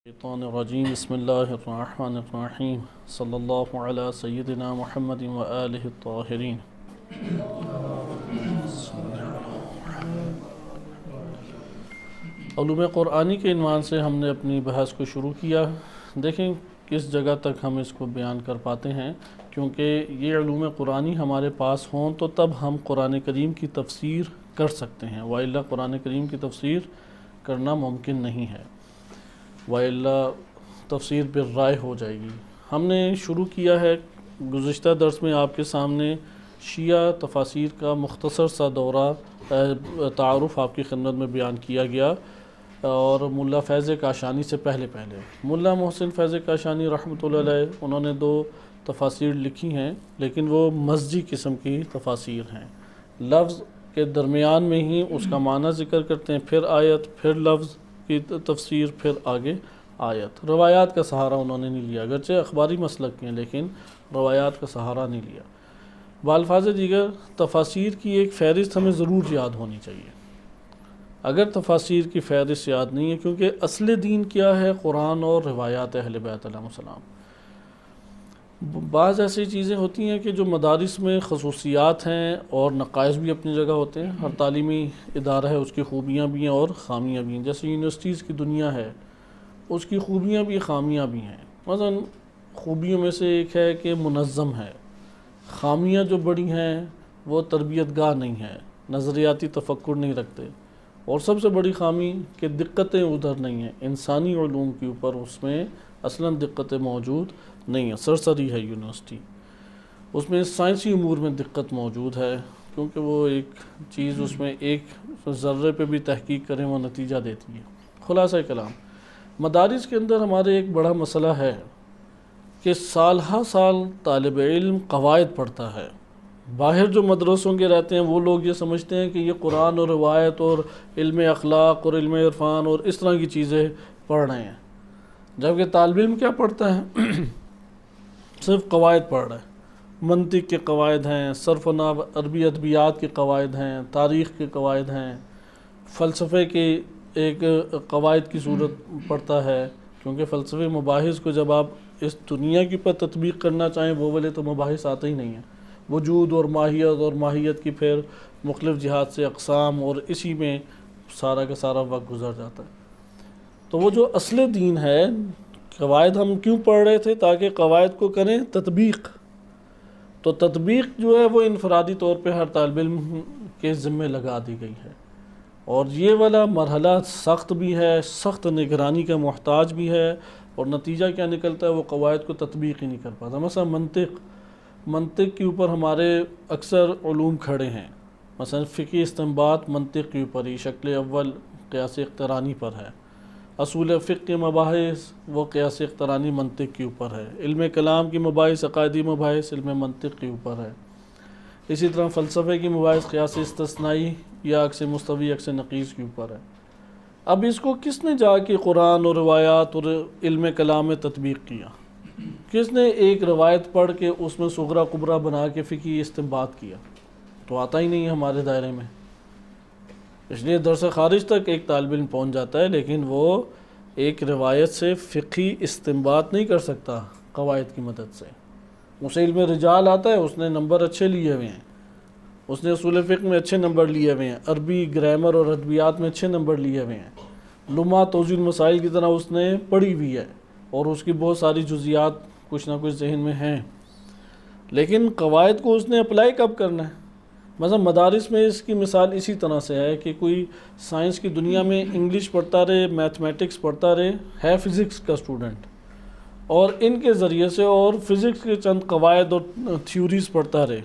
الشیطان الرجیم بسم اللہ الرحمن الرحیم صلی اللہ علی سیدنا محمد و آلہ الطاہرین۔ علوم قرآنی کے عنوان سے ہم نے اپنی بحث کو شروع کیا۔ دیکھیں کس جگہ تک ہم اس کو بیان کر پاتے ہیں، کیونکہ یہ علوم قرآنی ہمارے پاس ہوں تو تب ہم قرآن کریم کی تفسیر کر سکتے ہیں، وإلا قرآن کریم کی تفسیر کرنا ممکن نہیں ہے، وإلا تفسیر بالرائے ہو جائے گی۔ ہم نے شروع کیا ہے گزشتہ درس میں آپ کے سامنے شیعہ تفاسیر کا مختصر سا دورہ تعارف آپ کی خدمت میں بیان کیا گیا، اور ملا فیض کاشانی سے پہلے ملا محسن فیض کاشانی رحمۃ اللہ علیہ انہوں نے 2 تفاسیر لکھی ہیں، لیکن وہ مزجی قسم کی تفاسیر ہیں۔ لفظ کے درمیان میں ہی اس کا معنی ذکر کرتے ہیں، پھر آیت، پھر لفظ کی تفسیر، پھر آگے آیت۔ روایات کا سہارا انہوں نے نہیں لیا، اگرچہ اخباری مسلک کے ہیں لیکن روایات کا سہارا نہیں لیا۔ بالفاظ دیگر تفاسیر کی ایک فہرست ہمیں ضرور یاد ہونی چاہیے۔ اگر تفاسیر کی فہرست یاد نہیں ہے، کیونکہ اصل دین کیا ہے؟ قرآن اور روایات اہل بیت علیہ السلام۔ بعض ایسی چیزیں ہوتی ہیں کہ جو مدارس میں خصوصیات ہیں اور نقائص بھی اپنی جگہ ہوتے ہیں، ہر تعلیمی ادارہ ہے، اس کی خوبیاں بھی ہیں اور خامیاں بھی ہیں۔ جیسے یونیورسٹیز کی دنیا ہے، اس کی خوبیاں بھی خامیاں بھی ہیں۔ مثلا خوبیوں میں سے ایک ہے کہ منظم ہے، خامیاں جو بڑی ہیں وہ تربیت گاہ نہیں ہے، نظریاتی تفکر نہیں رکھتے، اور سب سے بڑی خامی کہ دقتیں ادھر نہیں ہیں، انسانی علوم کے اوپر اس میں اصلاً دقتیں موجود نہیں ہیں، سرسری ہے یونیورسٹی۔ اس میں سائنسی امور میں دقت موجود ہے، کیونکہ وہ ایک چیز اس میں ایک ذرے پہ بھی تحقیق کریں وہ نتیجہ دیتی ہے۔ خلاصہ کلام، مدارس کے اندر ہمارے ایک بڑا مسئلہ ہے کہ سال ہا سال طالب علم قواعد پڑھتا ہے۔ باہر جو مدرسوں کے رہتے ہیں وہ لوگ یہ سمجھتے ہیں کہ یہ قرآن اور روایت اور علم اخلاق اور علم عرفان اور اس طرح کی چیزیں پڑھ رہے ہیں، جبکہ طالب علم کیا پڑھتا ہے؟ صرف قواعد پڑھ رہا ہے۔ منطق کے قواعد ہیں، صرف و نحو، عربی ادبیات کے قواعد ہیں، تاریخ کے قواعد ہیں، فلسفے کے ایک قواعد کی صورت پڑھتا ہے، کیونکہ فلسفی مباحث کو جب آپ اس دنیا کی پر تطبیق کرنا چاہیں وہ والے تو مباحث آتے ہی نہیں ہیں، وجود اور ماہیت کی پھر مختلف جہات سے اقسام، اور اسی میں سارا کا سارا وقت گزر جاتا ہے۔ تو وہ جو اصل دین ہے، قواعد ہم کیوں پڑھ رہے تھے؟ تاکہ قواعد کو کریں تطبیق۔ تو تطبیق جو ہے وہ انفرادی طور پہ ہر طالب علم کے ذمہ لگا دی گئی ہے، اور یہ والا مرحلہ سخت بھی ہے، سخت نگرانی کا محتاج بھی ہے، اور نتیجہ کیا نکلتا ہے؟ وہ قواعد کو تطبیق ہی نہیں کر پاتا۔ مثلا منطق کے اوپر ہمارے اکثر علوم کھڑے ہیں، مثلا فقہی استنباط منطق کے اوپر ہی، شکل اول قیاس اقترانی پر ہے، اصول فقہ کے مباحث وہ قیاس اقترانی منطق کے اوپر ہے، علم کلام کی مباحث، عقائدی مباحث علم منطق کے اوپر ہے، اسی طرح فلسفے کی مباحث قیاس استثنائی یا عکس مستوی عکس نقیض کے اوپر ہے۔ اب اس کو کس نے جا کے قرآن اور روایات اور علم کلام میں تطبیق کیا؟ کس نے ایک روایت پڑھ کے اس میں صغرا کبرا بنا کے فقہی استنباط کیا؟ تو آتا ہی نہیں ہے ہمارے دائرے میں، اس لیے درس خارج تک ایک طالب علم پہنچ جاتا ہے، لیکن وہ ایک روایت سے فقہی استنباط نہیں کر سکتا قواعد کی مدد سے۔ اسے علم رجال آتا ہے، اس نے نمبر اچھے لیے ہوئے ہیں، اس نے اصول فقہ میں اچھے نمبر لیے ہوئے ہیں، عربی گرامر اور ادبیات میں اچھے نمبر لیے ہوئے ہیں، لمحہ توضیح المسائل کی طرح اس نے پڑھی ہوئی ہے، اور اس کی بہت ساری جزیات کچھ نہ کچھ ذہن میں ہیں، لیکن قواعد کو اس نے اپلائی کب کرنا ہے؟ مثلا مدارس میں اس کی مثال اسی طرح سے ہے کہ کوئی سائنس کی دنیا میں انگلش پڑھتا رہے، میتھمیٹکس پڑھتا رہے، ہے فزکس کا اسٹوڈنٹ، اور ان کے ذریعے سے اور فزکس کے چند قواعد اور تھیوریز پڑھتا رہے،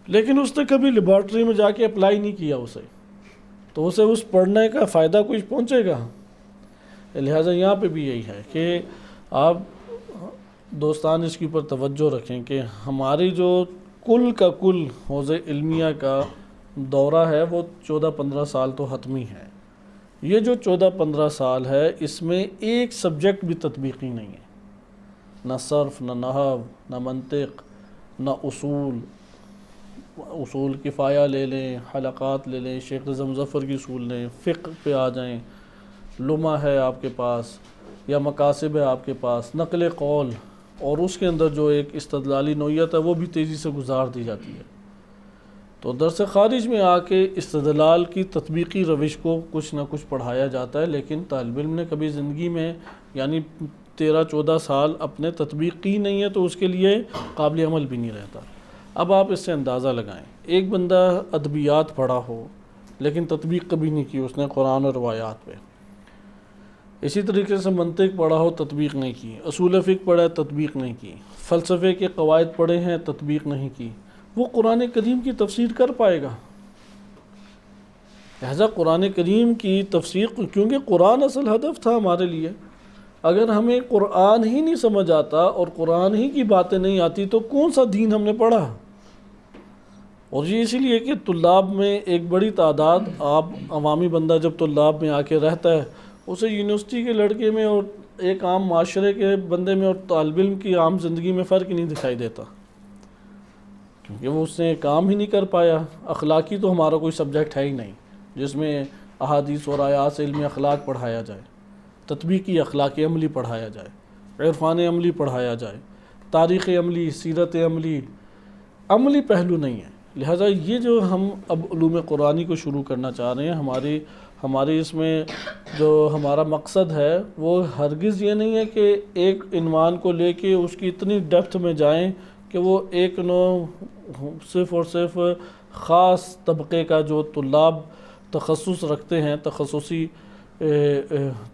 لیکن اس نے کبھی لیبارٹری میں جا کے اپلائی نہیں کیا اسے، تو اسے اس پڑھنے کا فائدہ کچھ پہنچے گا؟ لہٰذا یہاں پہ بھی یہی ہے کہ آپ دوستان اس کے اوپر توجہ رکھیں کہ ہماری جو کل کا کل حوض علمیہ کا دورہ ہے وہ 14-15 سال تو حتمی ہے۔ یہ جو 14-15 سال ہے اس میں ایک سبجیکٹ بھی تطبیقی نہیں ہے، نہ صرف، نہ نحو، نہ منطق، نہ اصول کفایہ لے لیں، حلقات لے لیں، شیخ اعظم ظفر کی اصول لیں، فقہ پہ آ جائیں، لمحہ ہے آپ کے پاس، یا مقاصد ہے آپ کے پاس، نقل قول، اور اس کے اندر جو ایک استدلالی نوعیت ہے وہ بھی تیزی سے گزار دی جاتی ہے۔ تو درس خارج میں آ کے استدلال کی تطبیقی روش کو کچھ نہ کچھ پڑھایا جاتا ہے، لیکن طالب علم نے کبھی زندگی میں یعنی 13-14 سال اپنے تطبیق کی نہیں ہے تو اس کے لیے قابل عمل بھی نہیں رہتا۔ اب آپ اس سے اندازہ لگائیں، ایک بندہ ادبیات پڑھا ہو لیکن تطبیق کبھی نہیں کی اس نے قرآن اور روایات پہ، اسی طریقے سے منطق پڑھا ہو تطبیق نہیں کی، اصول فقہ پڑھا ہے تطبیق نہیں کی، فلسفے کے قواعد پڑھے ہیں تطبیق نہیں کی، وہ قرآن کریم کی تفسیر کر پائے گا؟ لہذا قرآن کریم کی تفسیر، کیونکہ قرآن اصل ہدف تھا ہمارے لیے، اگر ہمیں قرآن ہی نہیں سمجھ آتا اور قرآن ہی کی باتیں نہیں آتی تو کون سا دین ہم نے پڑھا؟ اور یہ اسی لیے کہ طلاب میں ایک بڑی تعداد، آپ عوامی بندہ جب طلاب میں آ کے رہتا ہے اسے یونیورسٹی کے لڑکے میں اور ایک عام معاشرے کے بندے میں اور طالب علم کی عام زندگی میں فرق ہی نہیں دکھائی دیتا، کیونکہ وہ اس نے کام ہی نہیں کر پایا۔ اخلاقی تو ہمارا کوئی سبجیکٹ ہے ہی نہیں جس میں احادیث اور آیات سے علم اخلاق پڑھایا جائے، تطبیقی اخلاق عملی پڑھایا جائے، عرفان عملی پڑھایا جائے، تاریخ عملی، سیرت عملی پہلو نہیں ہے۔ لہٰذا یہ جو ہم اب علوم قرآنی کو شروع کرنا چاہ رہے ہیں، ہماری اس میں جو ہمارا مقصد ہے وہ ہرگز یہ نہیں ہے کہ ایک عنوان کو لے کے اس کی اتنی ڈیپتھ میں جائیں کہ وہ ایک صرف اور صرف خاص طبقے کا جو طلاب تخصص رکھتے ہیں، تخصصی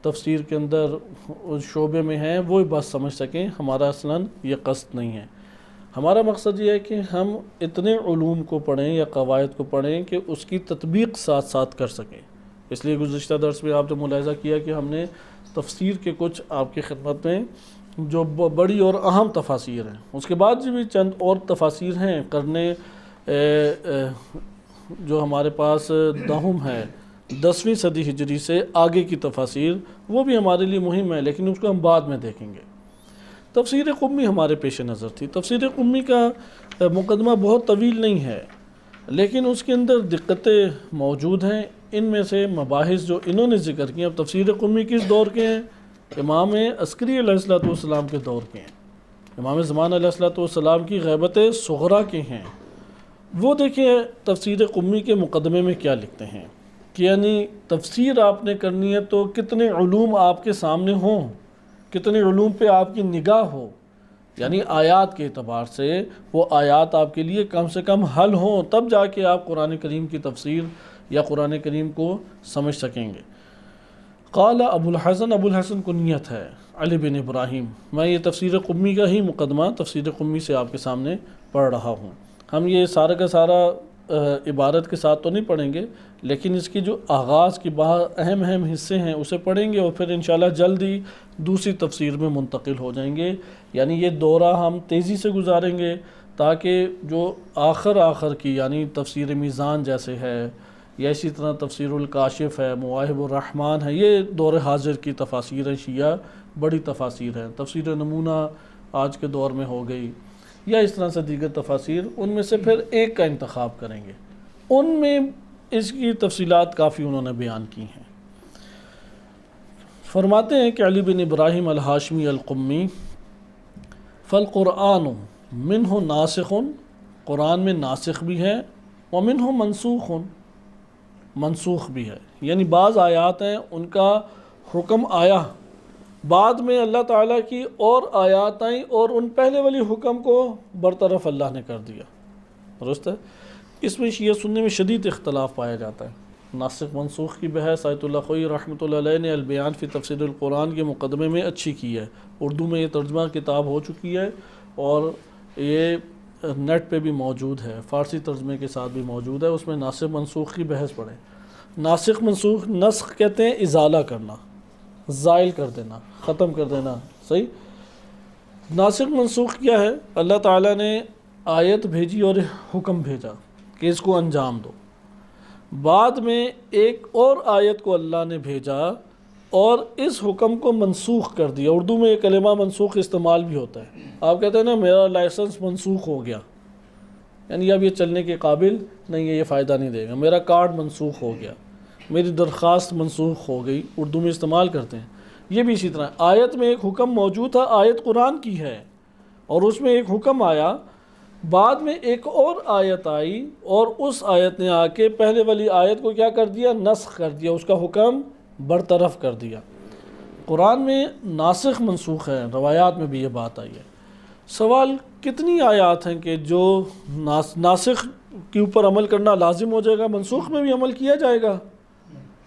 تفسیر کے اندر اس شعبے میں ہیں، وہ بات سمجھ سکیں۔ ہمارا اصلاً یہ قصد نہیں ہے۔ ہمارا مقصد یہ ہے کہ ہم اتنے علوم کو پڑھیں یا قواعد کو پڑھیں کہ اس کی تطبیق ساتھ ساتھ کر سکیں۔ اس لیے گزشتہ درس میں آپ نے ملاحظہ کیا کہ ہم نے تفسیر کے کچھ آپ کی خدمت میں جو بڑی اور اہم تفاسیر ہیں، اس کے بعد بھی چند اور تفاسیر ہیں کرنے جو ہمارے پاس دہم ہے 10ویں صدی ہجری سے آگے کی تفاسیر، وہ بھی ہمارے لیے مہم ہے، لیکن اس کو ہم بعد میں دیکھیں گے۔ تفسیر قمی ہمارے پیش نظر تھی۔ تفسیر قمی کا مقدمہ بہت طویل نہیں ہے، لیکن اس کے اندر دقتیں موجود ہیں۔ ان میں سے مباحث جو انہوں نے ذکر کی، اب تفسیر قمی کس دور کے ہیں؟ امام عسکری علیہ السلام کے دور کے ہیں، امام زمان علیہ السلام کی غیبت صغریٰ کے ہیں۔ وہ دیکھیں تفسیر قمی کے مقدمے میں کیا لکھتے ہیں کہ یعنی تفسیر آپ نے کرنی ہے تو کتنے علوم آپ کے سامنے ہوں، کتنے علوم پہ آپ کی نگاہ ہو، یعنی آیات کے اعتبار سے وہ آیات آپ کے لیے کم سے کم حل ہوں، تب جا کے آپ قرآن کریم کی تفسیر یا قرآن کریم کو سمجھ سکیں گے۔ قال ابو الحسن کنیت ہے علی بن ابراہیم۔ میں یہ تفسیر قمی کا ہی مقدمہ تفسیر قمی سے آپ کے سامنے پڑھ رہا ہوں۔ ہم یہ سارا کا سارا عبارت کے ساتھ تو نہیں پڑھیں گے، لیکن اس کی جو آغاز کی اہم حصے ہیں اسے پڑھیں گے اور پھر انشاءاللہ جلد ہی دوسری تفسیر میں منتقل ہو جائیں گے۔ یعنی یہ دورہ ہم تیزی سے گزاریں گے تاکہ جو آخر کی یعنی تفسیر میزان جیسے ہے یا اسی طرح تفسیر الکاشف ہے، مواہب الرحمن ہے، یہ دور حاضر کی تفاسیر شیعہ بڑی تفاسیر ہیں۔ تفسیر نمونہ آج کے دور میں ہو گئی یا اس طرح سے دیگر تفاسیر، ان میں سے پھر ایک کا انتخاب کریں گے۔ ان میں اس کی تفصیلات کافی انہوں نے بیان کی ہیں۔ فرماتے ہیں کہ علی بن ابراہیم الہاشمی القمی، فالقرآن منہ ناسخ، قرآن میں ناسخ بھی ہے، ومنہ منسوخ بھی ہے، یعنی بعض آیات ہیں ان کا حکم آیا، بعد میں اللہ تعالیٰ کی اور آیات آئیں اور ان پہلے والی حکم کو برطرف اللہ نے کر دیا۔ درست ہے؟ اس میں شیعہ سنی میں شدید اختلاف پایا جاتا ہے۔ ناسخ منسوخ کی بحث آیت اللہ خوئی رحمۃ اللہ علیہ نے البیان فی تفسیر القرآن کے مقدمے میں اچھی کی ہے۔ اردو میں یہ ترجمہ کتاب ہو چکی ہے اور یہ نیٹ پہ بھی موجود ہے، فارسی ترجمے کے ساتھ بھی موجود ہے۔ اس میں ناسخ منسوخ کی بحث پڑھیں۔ ناسخ منسوخ، نسخ کہتے ہیں ازالہ کرنا، زائل کر دینا، ختم کر دینا، صحیح؟ ناسخ منسوخ کیا ہے؟ اللہ تعالیٰ نے آیت بھیجی اور حکم بھیجا کہ اس کو انجام دو، بعد میں ایک اور آیت کو اللہ نے بھیجا اور اس حکم کو منسوخ کر دیا۔ اردو میں یہ کلمہ منسوخ استعمال بھی ہوتا ہے۔ آپ کہتے ہیں نا میرا لائسنس منسوخ ہو گیا، یعنی اب یہ چلنے کے قابل نہیں ہے، یہ فائدہ نہیں دے گا، میرا کارڈ منسوخ ہو گیا، میری درخواست منسوخ ہو گئی، اردو میں استعمال کرتے ہیں۔ یہ بھی اسی طرح آیت میں ایک حکم موجود تھا، آیت قرآن کی ہے اور اس میں ایک حکم آیا، بعد میں ایک اور آیت آئی اور اس آیت نے آ کے پہلے والی آیت کو کیا کر دیا؟ نسخ کر دیا، اس کا حکم برطرف کر دیا۔ قرآن میں ناسخ منسوخ ہے، روایات میں بھی یہ بات آئی ہے۔ سوال کتنی آیات ہیں کہ جو ناسخ کے اوپر عمل کرنا لازم ہو جائے گا، منسوخ میں بھی عمل کیا جائے گا؟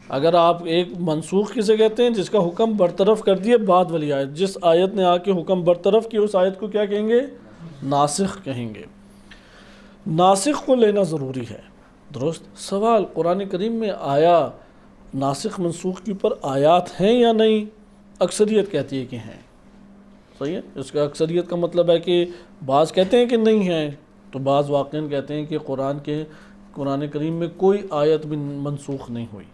اگر آپ ایک منسوخ کسے کہتے ہیں؟ جس کا حکم برطرف کر دیے بعد والی آیت، جس آیت نے آ کے حکم برطرف کیا اس آیت کو کیا کہیں گے؟ ناسخ کہیں گے۔ ناسخ کو لینا ضروری ہے، درست۔ سوال قرآن کریم میں آیا ناسخ منسوخ کے اوپر آیات ہیں یا نہیں؟ اکثریت کہتی ہے کہ ہیں، صحیح ہے۔ اس کا اکثریت کا مطلب ہے کہ بعض کہتے ہیں کہ نہیں ہیں، تو بعض واقعاً کہتے ہیں کہ قرآن کریم میں کوئی آیت بھی منسوخ نہیں ہوئی،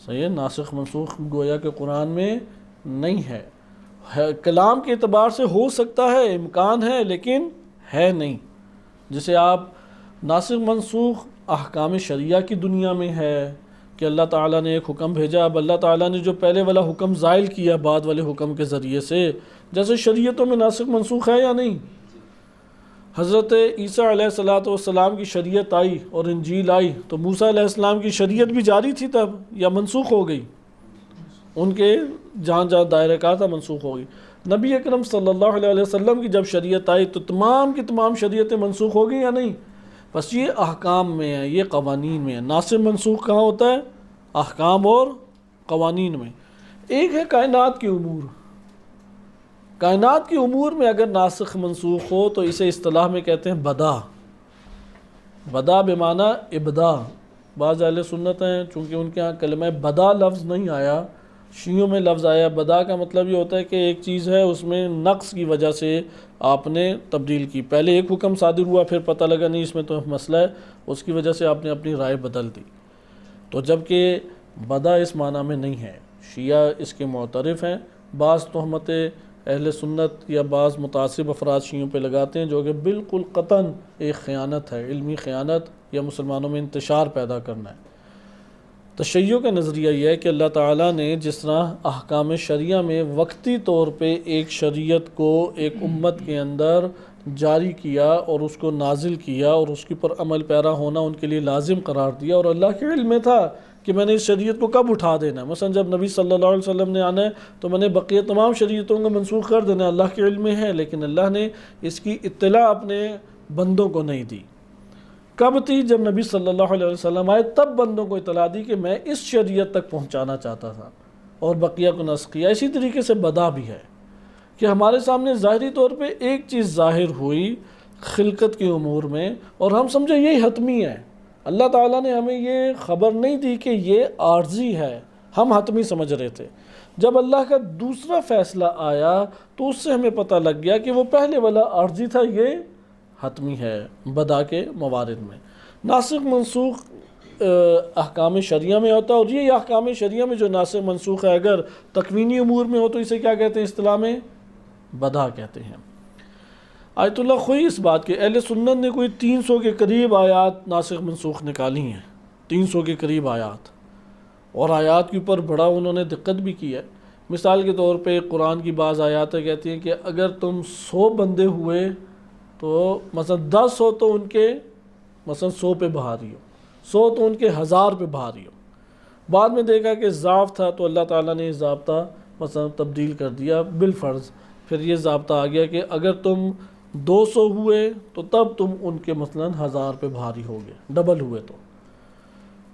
صحیح ہے۔ ناسخ منسوخ گویا کہ قرآن میں نہیں ہے، کلام کے اعتبار سے ہو سکتا ہے، امکان ہے، لیکن ہے نہیں۔ جسے آپ ناسخ منسوخ احکام شریعہ کی دنیا میں ہے کہ اللہ تعالیٰ نے ایک حکم بھیجا، اب اللہ تعالیٰ نے جو پہلے والا حکم زائل کیا بعد والے حکم کے ذریعے سے، جیسے شریعتوں میں ناسخ منسوخ ہے یا نہیں؟ حضرت عیسیٰ علیہ السلام کی شریعت آئی اور انجیل آئی تو موسیٰ علیہ السلام کی شریعت بھی جاری تھی تب، یا منسوخ ہو گئی؟ ان کے جہاں جہاں دائرہ کار تھا منسوخ ہو گئی۔ نبی اکرم صلی اللہ علیہ وسلم کی جب شریعت آئی تو تمام کی تمام شریعتیں منسوخ ہو گئی یا نہیں؟ بس یہ احکام میں ہے، یہ قوانین میں ہے۔ ناسخ منسوخ کہاں ہوتا ہے؟ احکام اور قوانین میں۔ ایک ہے کائنات کی امور، کائنات کی امور میں اگر ناسخ منسوخ ہو تو اسے اصطلاح میں کہتے ہیں بدا۔ بدا بمعنی ابدا۔ بعض اہل سنت ہیں چونکہ ان کے ہاں کلمہ بدا لفظ نہیں آیا، شیعوں میں لفظ آیا۔ بدا کا مطلب یہ ہوتا ہے کہ ایک چیز ہے اس میں نقص کی وجہ سے آپ نے تبدیل کی، پہلے ایک حکم صادر ہوا پھر پتہ لگا نہیں اس میں تو مسئلہ ہے، اس کی وجہ سے آپ نے اپنی رائے بدل دی۔ تو جبکہ بدا اس معنی میں نہیں ہے، شیعہ اس کے معترف ہیں۔ بعض تہمتیں اہل سنت یا بعض متعصب افراد شیعوں پہ لگاتے ہیں جو کہ بالکل قطعاً ایک خیانت ہے، علمی خیانت، یا مسلمانوں میں انتشار پیدا کرنا ہے۔ تشیع کا نظریہ یہ ہے کہ اللہ تعالیٰ نے جس طرح احکام شریعہ میں وقتی طور پہ ایک شریعت کو ایک امت کے اندر جاری کیا اور اس کو نازل کیا اور اس کے پر عمل پیرا ہونا ان کے لیے لازم قرار دیا، اور اللہ کے علم میں تھا کہ میں نے اس شریعت کو کب اٹھا دینا ہے۔ مثلا جب نبی صلی اللہ علیہ وسلم نے آنا ہے تو میں نے بقیہ تمام شریعتوں کو منسوخ کر دینا ہے، اللہ کے علم میں ہے، لیکن اللہ نے اس کی اطلاع اپنے بندوں کو نہیں دی۔ کب تھی؟ جب نبی صلی اللہ علیہ وسلم آئے تب بندوں کو اطلاع دی کہ میں اس شریعت تک پہنچانا چاہتا تھا اور بقیہ کو نسخ کیا۔ اسی طریقے سے بدا بھی ہے کہ ہمارے سامنے ظاہری طور پہ ایک چیز ظاہر ہوئی خلقت کے امور میں اور ہم سمجھے یہی حتمی ہے، اللہ تعالیٰ نے ہمیں یہ خبر نہیں دی کہ یہ عارضی ہے، ہم حتمی سمجھ رہے تھے۔ جب اللہ کا دوسرا فیصلہ آیا تو اس سے ہمیں پتہ لگ گیا کہ وہ پہلے والا عارضی تھا، یہ حتمی ہے بدا کے موارد میں۔ ناسخ منسوخ احکام شریعہ میں ہوتا ہے، اور یہ احکام شریعہ میں جو ناسخ منسوخ ہے اگر تکوینی امور میں ہو تو اسے کیا کہتے ہیں؟ اصطلاح میں بدا کہتے ہیں۔ آیت اللہ خوئی اس بات کے اہل سنت نے کوئی 300 کے قریب آیات ناسخ منسوخ نکالی ہیں، 300 کے قریب آیات، اور آیات کے اوپر بڑا انہوں نے دقت بھی کی ہے۔ مثال کے طور پہ قرآن کی بعض آیاتیں کہتی ہیں کہ اگر تم 100 بندے ہوئے تو مثلا 10 ہو تو ان کے مثلا 100 پہ بھاری ہو، 100 تو ان کے 1000 پہ بھاری ہو۔ بعد میں دیکھا کہ ضعف تھا تو اللہ تعالیٰ نے یہ ضابطہ مثلا تبدیل کر دیا بالفرض، پھر یہ ضابطہ آ گیا کہ اگر تم 200 ہوئے تو تب تم ان کے مثلا 1000 پہ بھاری ہوگے، ڈبل ہوئے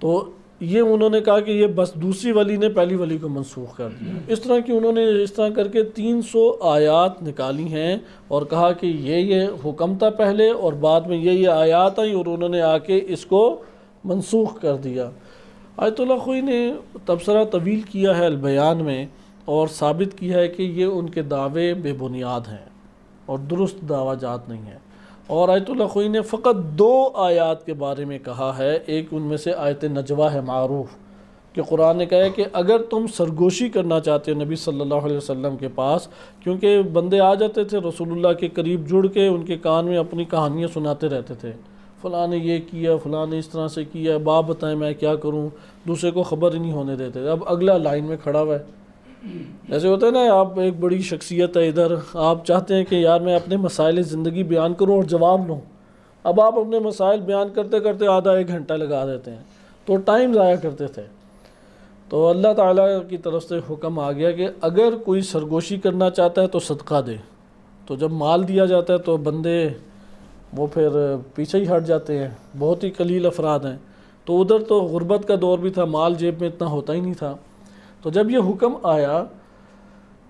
تو یہ انہوں نے کہا کہ یہ بس دوسری ولی نے پہلی ولی کو منسوخ کر دیا۔ اس طرح کی انہوں نے اس طرح کر کے 300 آیات نکالی ہیں اور کہا کہ یہ حکم تھا پہلے اور بعد میں یہ آیات آئی اور انہوں نے آ کے اس کو منسوخ کر دیا۔ آیت اللہ خوئی نے تبصرہ طویل کیا ہے البیان میں اور ثابت کیا ہے کہ یہ ان کے دعوے بے بنیاد ہیں اور درست دعویٰ جات نہیں ہیں۔ اور آیت اللہ خوئی نے فقط 2 آیات کے بارے میں کہا ہے، ایک ان میں سے آیت نجوہ ہے معروف، کہ قرآن نے کہا ہے کہ اگر تم سرگوشی کرنا چاہتے ہو نبی صلی اللہ علیہ وسلم کے پاس، کیونکہ بندے آ جاتے تھے رسول اللہ کے قریب جڑ کے ان کے کان میں اپنی کہانیاں سناتے رہتے تھے، فلاں نے یہ کیا، فلاں نے اس طرح سے کیا، باپ بتائیں میں کیا کروں، دوسرے کو خبر ہی نہیں ہونے دیتے۔ اب اگلا لائن میں کھڑا ہوا ہے، ایسے ہوتا ہے نا، آپ ایک بڑی شخصیت ہے ادھر، آپ چاہتے ہیں کہ یار میں اپنے مسائل زندگی بیان کروں اور جواب لوں، اب آپ اپنے مسائل بیان کرتے کرتے آدھا ایک گھنٹہ لگا دیتے ہیں، تو ٹائم ضائع کرتے تھے۔ تو اللہ تعالیٰ کی طرف سے حکم آ گیا کہ اگر کوئی سرگوشی کرنا چاہتا ہے تو صدقہ دے۔ تو جب مال دیا جاتا ہے تو بندے وہ پھر پیچھے ہی ہٹ جاتے ہیں، بہت ہی قلیل افراد ہیں۔ تو ادھر تو غربت کا دور بھی تھا، مال جیب میں اتنا ہوتا ہی نہیں تھا۔ تو جب یہ حکم آیا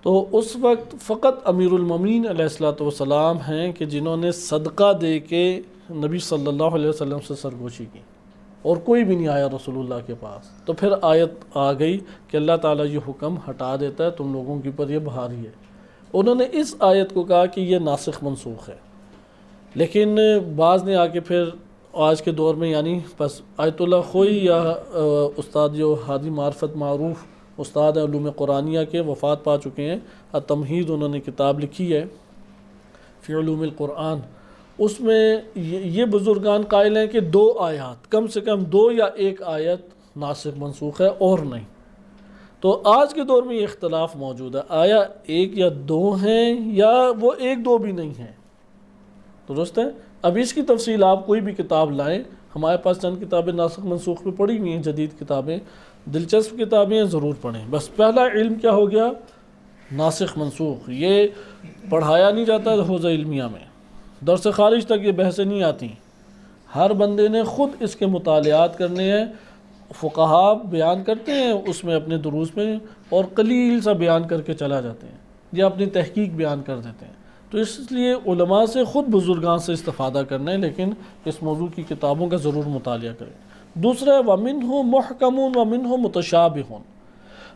تو اس وقت فقط امیر المومنین علیہ الصلوۃ والسلام ہیں کہ جنہوں نے صدقہ دے کے نبی صلی اللہ علیہ وسلم سے سرگوشی کی، اور کوئی بھی نہیں آیا رسول اللہ کے پاس۔ تو پھر آیت آ گئی کہ اللہ تعالیٰ یہ حکم ہٹا دیتا ہے، تم لوگوں کے اوپر یہ بھاری ہے۔ انہوں نے اس آیت کو کہا کہ یہ ناسخ منسوخ ہے، لیکن بعض نے آ کے پھر آج کے دور میں، یعنی بس آیت اللہ خوئی یا استاد جو ہادی معرفت معروف استاد ہیں علوم قرآنیہ کے، وفات پا چکے ہیں، التمہید انہوں نے کتاب لکھی ہے فی علوم القرآن، اس میں یہ بزرگان قائل ہیں کہ 2 آیات، کم سے کم 2 یا 1 آیت ناسخ منسوخ ہے اور نہیں۔ تو آج کے دور میں یہ اختلاف موجود ہے، آیا 1 یا 2 ہیں یا وہ 1-2 بھی نہیں ہیں، درست ہے؟ اب اس کی تفصیل آپ کوئی بھی کتاب لائیں، ہمارے پاس چند کتابیں ناسخ منسوخ پہ پڑھی ہوئی ہیں، جدید کتابیں، دلچسپ کتابیں ہیں، ضرور پڑھیں۔ بس پہلا علم کیا ہو گیا؟ ناسخ منسوخ۔ یہ پڑھایا نہیں جاتا حوزہ علمیہ میں، درس خارج تک یہ بحثیں نہیں آتی، ہر بندے نے خود اس کے مطالعات کرنے ہیں۔ فقہا بیان کرتے ہیں اس میں اپنے دروس میں، اور قلیل سا بیان کر کے چلا جاتے ہیں یا اپنی تحقیق بیان کر دیتے ہیں۔ تو اس لیے علماء سے، خود بزرگان سے استفادہ کرنا ہے، لیکن اس موضوع کی کتابوں کا ضرور مطالعہ کریں۔ دوسرا ہے وَمِنْهُ مُحْكَمٌ وَمِنْهُ مُتَشَابِهٌ۔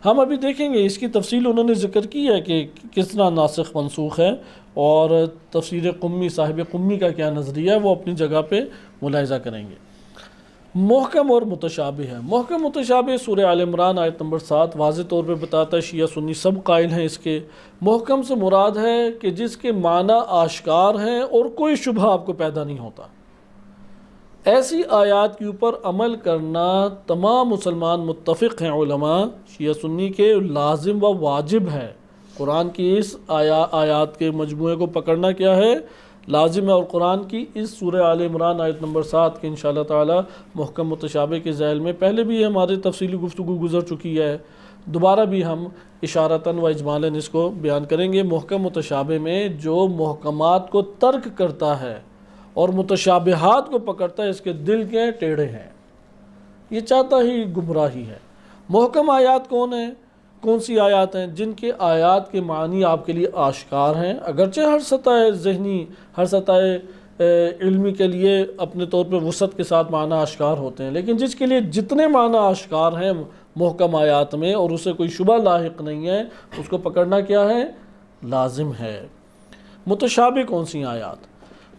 ہم ابھی دیکھیں گے اس کی تفصیل انہوں نے ذکر کی ہے کہ کس طرح ناسخ منسوخ ہے، اور تفسیر قمی، صاحب قمی کا کیا نظریہ ہے، وہ اپنی جگہ پہ ملاحظہ کریں گے۔ محکم اور متشابہ ہے۔ محکم متشابہ سورہ آل عمران آیت نمبر 7 واضح طور پہ بتاتا ہے، شیعہ سنی سب قائل ہیں اس کے۔ محکم سے مراد ہے کہ جس کے معنی آشکار ہیں اور کوئی شبہ آپ کو پیدا نہیں ہوتا۔ ایسی آیات کے اوپر عمل کرنا تمام مسلمان متفق ہیں علماء شیعہ سنی کے لازم و واجب ہے۔ قرآن کی اس آیات کے مجموعے کو پکڑنا کیا ہے؟ لازم ہے۔ اور قرآن کی اس سورہ آل عمران آیت نمبر 7 کے انشاءاللہ تعالی محکم متشابہ کے ذیل میں پہلے بھی ہماری تفصیلی گفتگو گزر چکی ہے، دوبارہ بھی ہم اشارتاً و اجمالاً اس کو بیان کریں گے۔ محکم متشابہ میں جو محکمات کو ترک کرتا ہے اور متشابہات کو پکڑتا ہے، اس کے دل کے ٹیڑھے ہیں، یہ چاہتا ہی گمراہی ہے۔ محکم آیات کون سی آیات ہیں؟ جن کے آیات کے معنی آپ کے لیے آشکار ہیں، اگرچہ ہر سطح ذہنی، ہر سطح علمی کے لیے اپنے طور پہ وسعت کے ساتھ معنی آشکار ہوتے ہیں، لیکن جس کے لیے جتنے معنی آشکار ہیں محکم آیات میں اور اسے کوئی شبہ لاحق نہیں ہے، اس کو پکڑنا کیا ہے؟ لازم ہے۔ متشابہ کون سی آیات؟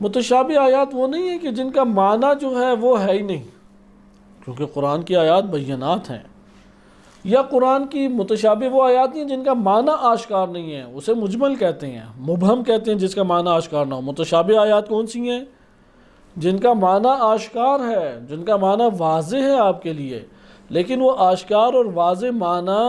متشابہ آیات وہ نہیں ہیں کہ جن کا معنی جو ہے وہ ہے ہی نہیں، کیونکہ قرآن کی آیات بینات ہیں۔ یا قرآن کی متشابہ وہ آیات نہیں جن کا معنی آشکار نہیں ہے، اسے مجمل کہتے ہیں، مبہم کہتے ہیں، جس کا معنی آشکار نہ ہو۔ متشابہ آیات کون سی ہیں؟ جن کا معنی آشکار ہے، جن کا معنی واضح ہے آپ کے لیے، لیکن وہ آشکار اور واضح معنی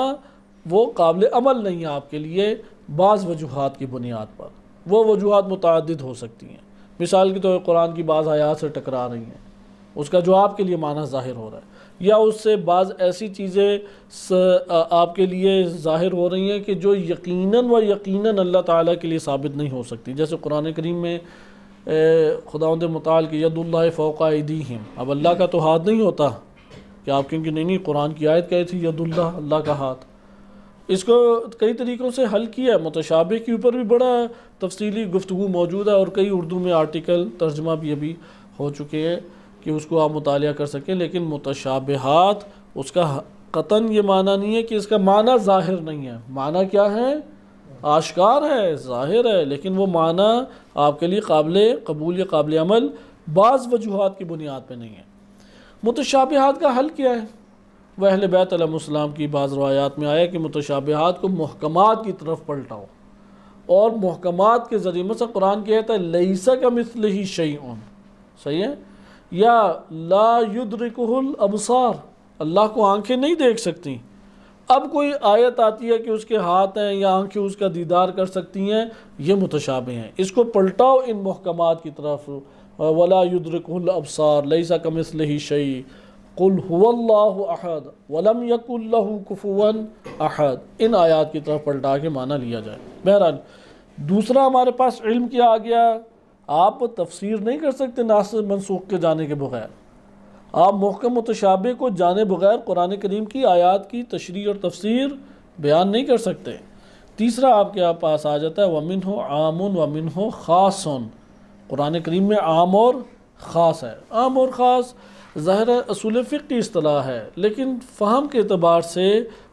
وہ قابل عمل نہیں ہے آپ کے لیے بعض وجوہات کی بنیاد پر۔ وہ وجوہات متعدد ہو سکتی ہیں، مثال کے طور پر قرآن کی بعض آیات سے ٹکرا رہی ہیں، اس کا جو آپ کے لیے معنی ظاہر ہو رہا ہے، یا اس سے بعض ایسی چیزیں آپ کے لیے ظاہر ہو رہی ہیں کہ جو یقیناً اللہ تعالیٰ کے لیے ثابت نہیں ہو سکتی۔ جیسے قرآن کریم میں خداوند متعال کی ید اللہ فوق ایدیہم، اب اللہ کا تو ہاتھ نہیں ہوتا کہ آپ کیونکہ نہیں، قرآن کی آیت کہی تھی ید اللہ کا ہاتھ۔ اس کو کئی طریقوں سے حل کیا ہے۔ متشابہ کے اوپر بھی بڑا تفصیلی گفتگو موجود ہے، اور کئی اردو میں آرٹیکل ترجمہ بھی ابھی ہو چکے ہیں کہ اس کو آپ مطالعہ کر سکیں۔ لیکن متشابہات، اس کا قطعاً یہ معنی نہیں ہے کہ اس کا معنی ظاہر نہیں ہے، معنی کیا ہے؟ آشکار ہے، ظاہر ہے، لیکن وہ معنی آپ کے لیے قابل قبول یا قابل عمل بعض وجوہات کی بنیاد پہ نہیں ہے۔ متشابہات کا حل کیا ہے؟ وہ اہل بیت علیہ السلام کی بعض روایات میں آیا کہ متشابہات کو محکمات کی طرف پلٹاؤ، اور محکمات کے ذریعے مثلا قرآن کہتا ہے لیس کمثلہ شیء، صحیح ہے، یا لا یدرکہ الابصار، اللہ کو آنکھیں نہیں دیکھ سکتی، اب کوئی آیت آتی ہے کہ اس کے ہاتھ ہیں یا آنکھیں اس کا دیدار کر سکتی ہیں، یہ متشابہ ہیں، اس کو پلٹاؤ ان محکمات کی طرف، ولا يدركه الابصار ليس كمثله شيء قل هو الله احد ولم يكن له كفوا احد، ان آیات کی طرف پلٹا کے معنی لیا جائے۔ بہرحال دوسرا ہمارے پاس علم کیا آ گیا، آپ تفسیر نہیں کر سکتے ناسخ منسوخ کے جانے کے بغیر، آپ محکم متشابہ کو جانے بغیر قرآن کریم کی آیات کی تشریح اور تفسیر بیان نہیں کر سکتے۔ تیسرا آپ کے پاس آ جاتا ہے وَمِنْهُ عَامٌ وَمِنْهُ خَاصٌ، قرآن کریم میں عام اور خاص ہے۔ عام اور خاص ظاہر اصول فقہ کی اصطلاح ہے، لیکن فہم کے اعتبار سے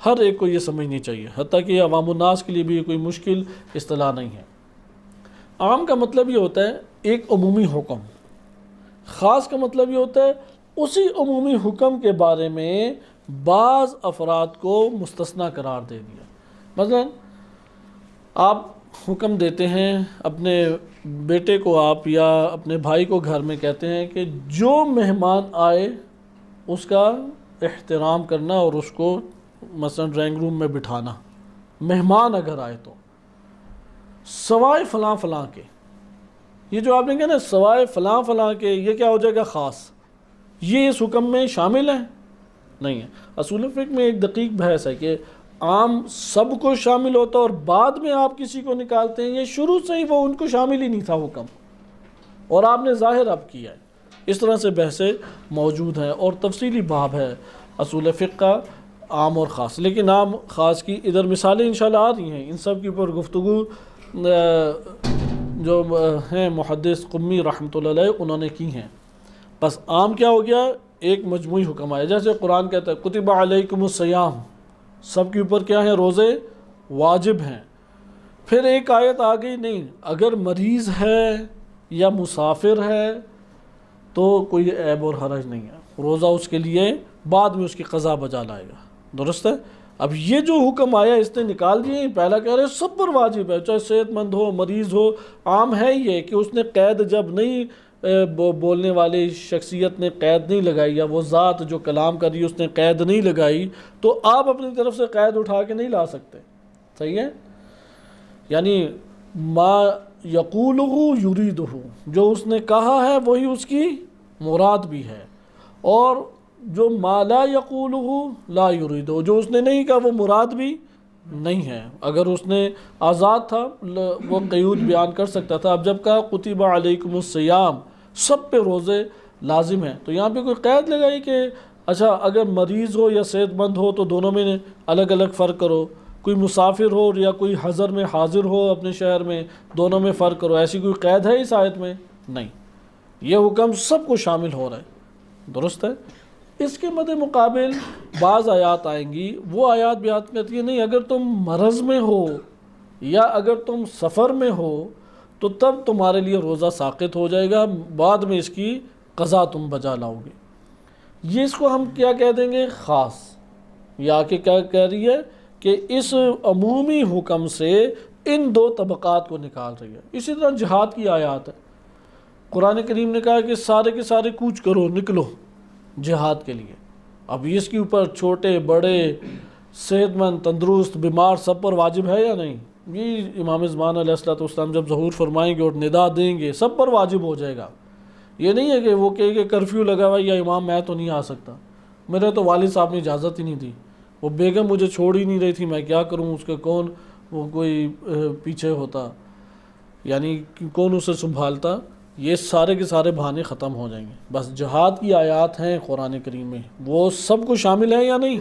ہر ایک کو یہ سمجھنی چاہیے، حتیٰ کہ عوام الناس کے لیے بھی کوئی مشکل اصطلاح نہیں ہے۔ عام کا مطلب یہ ہوتا ہے ایک عمومی حکم، خاص کا مطلب یہ ہوتا ہے اسی عمومی حکم کے بارے میں بعض افراد کو مستثنی قرار دے دیا۔ مثلا آپ حکم دیتے ہیں اپنے بیٹے کو، آپ یا اپنے بھائی کو گھر میں کہتے ہیں کہ جو مہمان آئے اس کا احترام کرنا اور اس کو مثلا ڈرائنگ روم میں بٹھانا، مہمان اگر آئے تو سوائے فلاں فلاں کے، یہ جو آپ نے کہا نا سوائے فلاں فلاں کے، یہ کیا ہو جائے گا؟ خاص۔ یہ اس حکم میں شامل ہے؟ نہیں ہے۔ اصول فقہ میں ایک دقیق بحث ہے کہ عام سب کو شامل ہوتا اور بعد میں آپ کسی کو نکالتے ہیں، یہ شروع سے ہی وہ ان کو شامل ہی نہیں تھا حکم، اور آپ نے ظاہر اب کیا ہے۔ اس طرح سے بحثیں موجود ہیں اور تفصیلی باب ہے اصول فقہ کا عام اور خاص، لیکن عام خاص کی ادھر مثالیں انشاءاللہ آ رہی ہیں، ان سب کے اوپر گفتگو جو ہیں محدث قمی رحمۃ اللہ علیہ انہوں نے کی ہیں۔ بس عام کیا ہو گیا؟ ایک مجموعی حکم آیا، جیسے قرآن کہتا ہے کتب علیکم الصیام، سب کے اوپر کیا ہیں؟ روزے واجب ہیں۔ پھر ایک آیت آ گئی نہیں، اگر مریض ہے یا مسافر ہے تو کوئی عیب اور حرج نہیں ہے، روزہ اس کے لیے بعد میں اس کی قضا بجا لائے گا، درست ہے۔ اب یہ جو حکم آیا اس نے نکال دیے، پہلا کہہ رہے سب پر واجب ہے، چاہے صحت مند ہو مریض ہو۔ عام ہے یہ کہ اس نے قید جب نہیں بولنے والی شخصیت نے قید نہیں لگائی، یا وہ ذات جو کلام کر رہی اس نے قید نہیں لگائی، تو آپ اپنی طرف سے قید اٹھا کے نہیں لا سکتے، صحیح ہے؟ یعنی ما یقولہ یریدہ، جو اس نے کہا ہے وہی اس کی مراد بھی ہے، اور جو ما لا یقولہ لا یریدہ، جو اس نے نہیں کہا وہ مراد بھی نہیں ہے۔ اگر اس نے آزاد تھا وہ قیود بیان کر سکتا تھا۔ اب جب کہا کتب علیکم الصیام، سب پہ روزے لازم ہیں، تو یہاں پہ کوئی قید لگائی کہ اچھا اگر مریض ہو یا صحت مند ہو تو دونوں میں الگ الگ فرق کرو، کوئی مسافر ہو یا کوئی حضر میں حاضر ہو اپنے شہر میں، دونوں میں فرق کرو، ایسی کوئی قید ہے اس آیت میں؟ نہیں، یہ حکم سب کو شامل ہو رہا ہے، درست ہے۔ اس کے مد مقابل بعض آیات آئیں گی، وہ آیات بھی آتی ہیں نہیں اگر تم مرض میں ہو یا اگر تم سفر میں ہو تو تب تمہارے لیے روزہ ساقط ہو جائے گا، بعد میں اس کی قضا تم بجا لاؤ گے۔ یہ اس کو ہم کیا کہہ دیں گے؟ خاص۔ یہ آ کے کیا کہہ رہی ہے کہ اس عمومی حکم سے ان دو طبقات کو نکال رہی ہے۔ اسی طرح جہاد کی آیات ہے، قرآن کریم نے کہا کہ سارے کے سارے کوچ کرو، نکلو جہاد کے لیے۔ اب اس کے اوپر چھوٹے بڑے صحت مند تندرست بیمار سب پر واجب ہے یا نہیں؟ یہ امام زمان علیہ السلام جب ظہور فرمائیں گے اور ندا دیں گے سب پر واجب ہو جائے گا۔ یہ نہیں ہے کہ وہ کہے کہ کرفیو لگا ہوا یا امام میں تو نہیں آ سکتا، میرے تو والد صاحب نے اجازت ہی نہیں دی، وہ بیگم مجھے چھوڑ ہی نہیں رہی تھی، میں کیا کروں، اس کا کون وہ کوئی پیچھے ہوتا، یعنی کون اسے سنبھالتا۔ یہ سارے کے سارے بہانے ختم ہو جائیں گے۔ بس جہاد کی آیات ہیں قرآن کریم میں، وہ سب کو شامل ہیں یا نہیں؟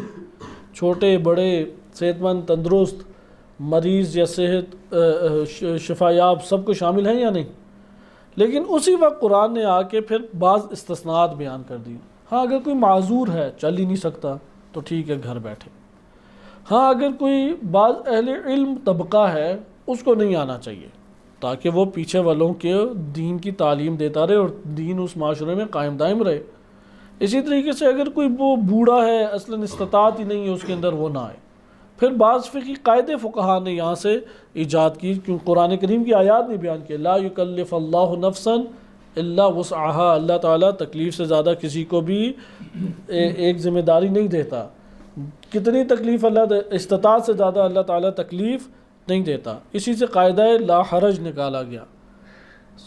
چھوٹے بڑے صحت مند تندرست مریض یا صحت شفا یاب سب کو شامل ہیں یا نہیں؟ لیکن اسی وقت قرآن نے آ کے پھر بعض استثناءات بیان کر دی۔ ہاں اگر کوئی معذور ہے، چل ہی نہیں سکتا، تو ٹھیک ہے گھر بیٹھے۔ ہاں اگر کوئی بعض اہل علم طبقہ ہے اس کو نہیں آنا چاہیے، تاکہ وہ پیچھے والوں کے دین کی تعلیم دیتا رہے اور دین اس معاشرے میں قائم دائم رہے۔ اسی طریقے سے اگر کوئی وہ بوڑھا ہے اصلاً استطاعت ہی نہیں ہے اس کے اندر، وہ نہ آئے۔ پھر بعض فقہی قاعدے فقہا نے یہاں سے ایجاد کی، کیونکہ قرآن کریم کی آیات نے بیان کیا لا یکلف اللہ نفسا الا وسعها، اللہ تعالیٰ تکلیف سے زیادہ کسی کو بھی ایک ذمہ داری نہیں دیتا، کتنی تکلیف اللہ استطاعت سے زیادہ اللہ تعالیٰ تکلیف نہیں دیتا. اسی سے قاعدہ لا حرج نکالا گیا.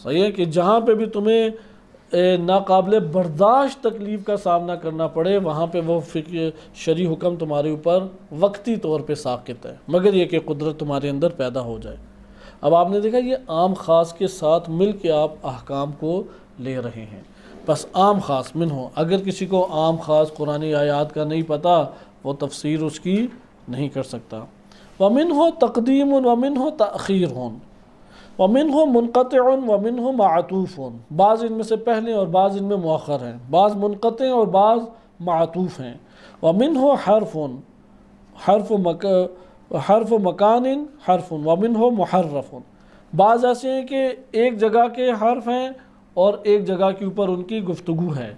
صحیح ہے کہ جہاں پہ بھی تمہیں ناقابل برداشت تکلیف کا سامنا کرنا پڑے وہاں پہ وہ شرعی حکم تمہارے اوپر وقتی طور پہ ساقط ہے، مگر یہ کہ قدرت تمہارے اندر پیدا ہو جائے. اب آپ نے دیکھا یہ عام خاص کے ساتھ مل کے آپ احکام کو لے رہے ہیں. بس عام خاص من ہو، اگر کسی کو عام خاص قرآنی آیات کا نہیں پتہ وہ تفسیر اس کی نہیں کر سکتا. وَمِنْهُ تقدیم وَمِنْهُ تأخیر وَمِنْهُ منقطع وَمِنْهُ معطوف. بعض ان میں سے پہلے اور بعض ان میں مؤخر ہیں، بعض منقطع اور بعض معطوف ہیں. وَمِنْهُ حرف مکان حرف وَمِنْهُ محرف. بعض ایسے ہیں کہ ایک جگہ کے حرف ہیں اور ایک جگہ کے اوپر ان کی گفتگو ہے.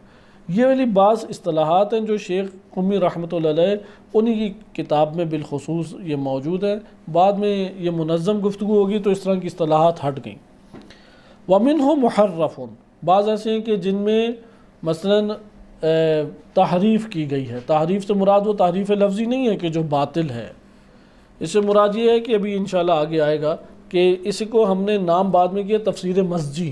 یہ والی بعض اصطلاحات ہیں جو شیخ قمی رحمۃ اللہ علیہ انہی کی کتاب میں بالخصوص یہ موجود ہے. بعد میں یہ منظم گفتگو ہوگی تو اس طرح کی اصطلاحات ہٹ گئیں. وَمِنْهُ محرف. بعض ایسے ہیں کہ جن میں مثلاً تحریف کی گئی ہے. تحریف سے مراد وہ تحریف لفظی نہیں ہے کہ جو باطل ہے، اس سے مراد یہ ہے کہ ابھی انشاءاللہ آگے آئے گا کہ اس کو ہم نے نام بعد میں کیا تفسیر مزجی،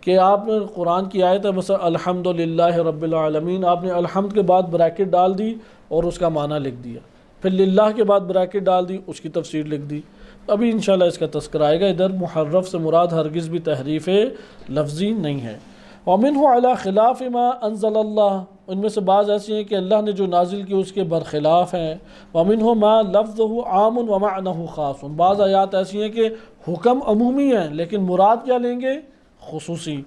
کہ آپ نے قرآن کی آیت ہے مثلا الحمدللہ رب العالمین، آپ نے الحمد کے بعد بریکٹ ڈال دی اور اس کا معنی لکھ دیا، پھر للہ کے بعد بریکٹ ڈال دی اس کی تفسیر لکھ دی. ابھی انشاءاللہ اس کا تذکرہ آئے گا. ادھر محرف سے مراد ہرگز بھی تحریف لفظی نہیں ہے. وَمِنْهُ عَلَى خِلَافِ مَا أَنزَلَ اللَّهُ. ان میں سے بعض ایسی ہیں کہ اللہ نے جو نازل کی اس کے برخلاف ہیں. وَمِنْهُ مَا لَفْظُهُ عَامٌ وَمَعْنَهُ خَاصٌ. بعض آیات ایسی ہیں کہ حکم عمومی ہیں لیکن مراد کیا لیں گے؟ خصوصی.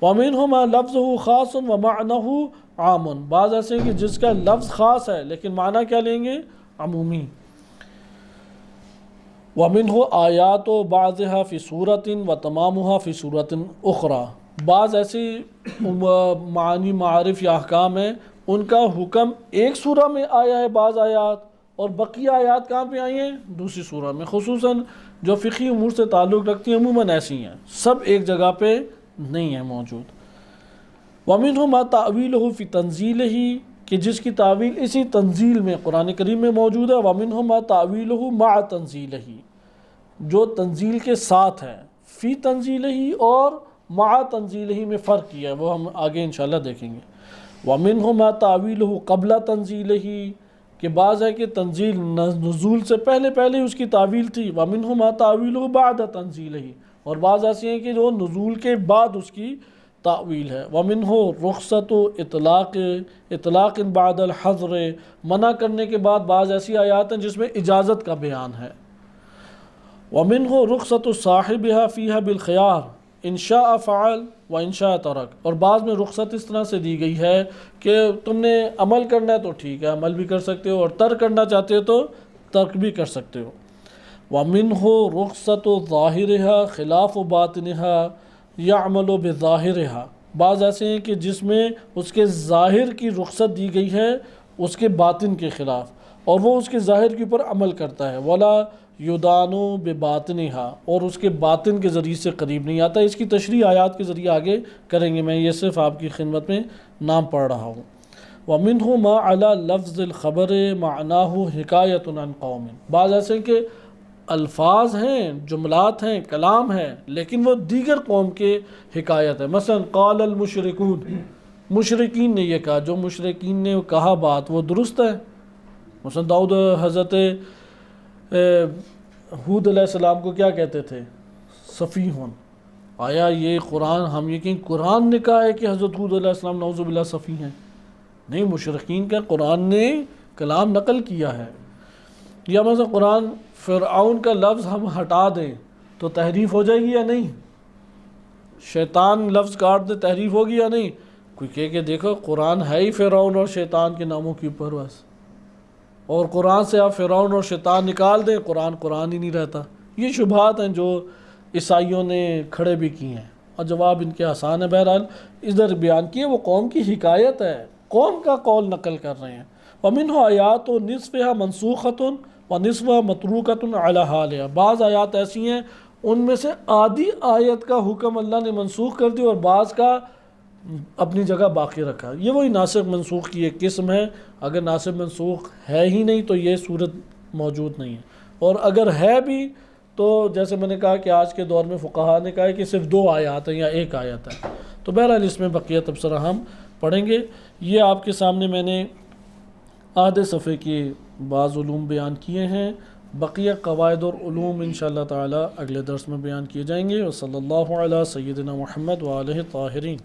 وَمِنْهُ مَا لَفْظُهُ خَاصٌ وَمَعْنَهُ عَامٌ. بعض ایسے ہیں کہ جس کا لفظ خاص ہے لیکن معنی کیا لیں گے؟ عمومی. وَمِنْهُ آیات بَعْضِهَا فِي سُورَةٍ وَتَمَامُهَا فِي سُورَةٍ أُخْرَى. بعض ایسی معانی معارف یا احکام ہیں ان کا حکم ایک سورہ میں آیا ہے بعض آیات، اور بقیہ آیات کہاں پہ آئی ہیں؟ دوسری سورہ میں. خصوصاً جو فقہی امور سے تعلق رکھتی ہیں عموماً ایسی ہیں، سب ایک جگہ پہ نہیں ہیں موجود. وَمِنْهُ مَا تَأْوِيلُهُ فِي تَنزِيلِهِ. کہ جس کی تعویل اسی تنزیل میں قرآن کریم میں موجود ہے. وَمِنْهُ مَا تَأْوِيلُهُ مَعَ تَنزِيلِهِ. جو تنزیل کے ساتھ ہے. فی تنزیلہ اور مع تنزیلہ میں فرق کیا ہے، وہ ہم آگے انشاءاللہ دیکھیں گے. وَمِنْهُ مَا تَأْوِيلُهُ قَبْلَ تَنزِيلِهِ. کہ بعض ہے کہ تنزیل نزول سے پہلے اس کی تعویل تھی. وَمِنْهُ مَا تَأْوِيلُهُ بَعْدَ تَنزِيلِهِ. اور بعض ایسی ہیں کہ جو نزول کے بعد اس کی تعویل ہے. وَمِنْهُ رُخْصَةُ اطلاق بعد الحظر. منع کرنے کے بعد بعض ایسی آیات ہیں جس میں اجازت کا بیان ہے. وَمِنْهُ رُخْصَةُ صَاحِبِهَا فِيهَا بِالْخِيَارِ إِنْ شَاءَ فَعَلَ وَإِنْ شَاءَ تَرَكَ. اور بعض میں رخصت اس طرح سے دی گئی ہے کہ تم نے عمل کرنا ہے تو ٹھیک ہے عمل بھی کر سکتے ہو، اور ترک کرنا چاہتے ہو تو ترک بھی کر سکتے ہو. وَمِنْهُ رُخْصَةُ ظَاهِرِهَا خِلَافُ بَاطِنِهَا يَعْمَلُ بِظَاهِرِهَا. بعض ایسے ہیں کہ جس میں اس کے ظاہر کی رخصت دی گئی ہے اس کے باطن کے خلاف، اور وہ اس کے ظاہر کے اوپر عمل کرتا ہے. وَلَا یدانو بباطنها. اور اس کے باطن کے ذریعے سے قریب نہیں آتا. اس کی تشریح آیات کے ذریعے آگے کریں گے، میں یہ صرف آپ کی خدمت میں نام پڑھ رہا ہوں. وَمِنْهُ مَا عَلَى لَفْظِ الْخَبَرِ مَعْنَاهُ حِكَایَةٌ عَنْ قَوْمٍ. بعض ایسے ہیں کہ الفاظ ہیں، جملات ہیں، کلام ہے، لیکن وہ دیگر قوم کے حکایت ہے. مثلا قال المشرکون، مشرکین نے یہ کہا. جو مشرکین نے کہا بات وہ درست ہے. مثلا حضرت ہود علیہ السلام کو کیا کہتے تھے؟ سفیہن. آیا یہ قرآن ہم یقین قرآن نے کہا ہے کہ حضرت ہود علیہ السلام نعوذ باللہ صفی ہیں؟ نہیں، مشرکین کا قرآن نے کلام نقل کیا ہے. یا مثلا قرآن فرعون کا لفظ ہم ہٹا دیں تو تحریف ہو جائے گی یا نہیں؟ شیطان لفظ کاٹ دے تحریف ہوگی یا نہیں؟ کوئی کہے کہ دیکھو قرآن ہے ہی فرعون اور شیطان کے ناموں کے اوپر بس، اور قرآن سے آپ فرعون اور شیطان نکال دیں قرآن ہی نہیں رہتا. یہ شبہات ہیں جو عیسائیوں نے کھڑے بھی کی ہیں، اور جواب ان کے آسان ہے. بہرحال ادھر بیان کیے وہ قوم کی حکایت ہے، قوم کا قول نقل کر رہے ہیں. وَمِنْهُ آیَاتُ نِصْفِهَا مَنْسُوخَةٌ وَنِصْفُهَا مَتْرُوكَةٌ عَلَى حَالِهَا. بعض آیات ایسی ہیں ان میں سے آدھی آیت کا حکم اللہ نے منسوخ کر دی اور بعض کا اپنی جگہ باقی رکھا. یہ وہی ناسخ منسوخ کی ایک قسم ہے. اگر ناسخ منسوخ ہے ہی نہیں تو یہ صورت موجود نہیں ہے، اور اگر ہے بھی تو جیسے میں نے کہا کہ آج کے دور میں فقہاء نے کہا ہے کہ صرف 2 آیات ہیں یا 1 آیت ہے. تو بہرحال اس میں بقیہ تبصرہ ہم پڑھیں گے. یہ آپ کے سامنے میں نے آدھے صفحے کے بعض علوم بیان کیے ہیں. بقیہ قواعد اور علوم انشاءاللہ تعالی اگلے درس میں بیان کیے جائیں گے. وصلی اللہ علی سیدنا محمد وآلہ الطاہرین.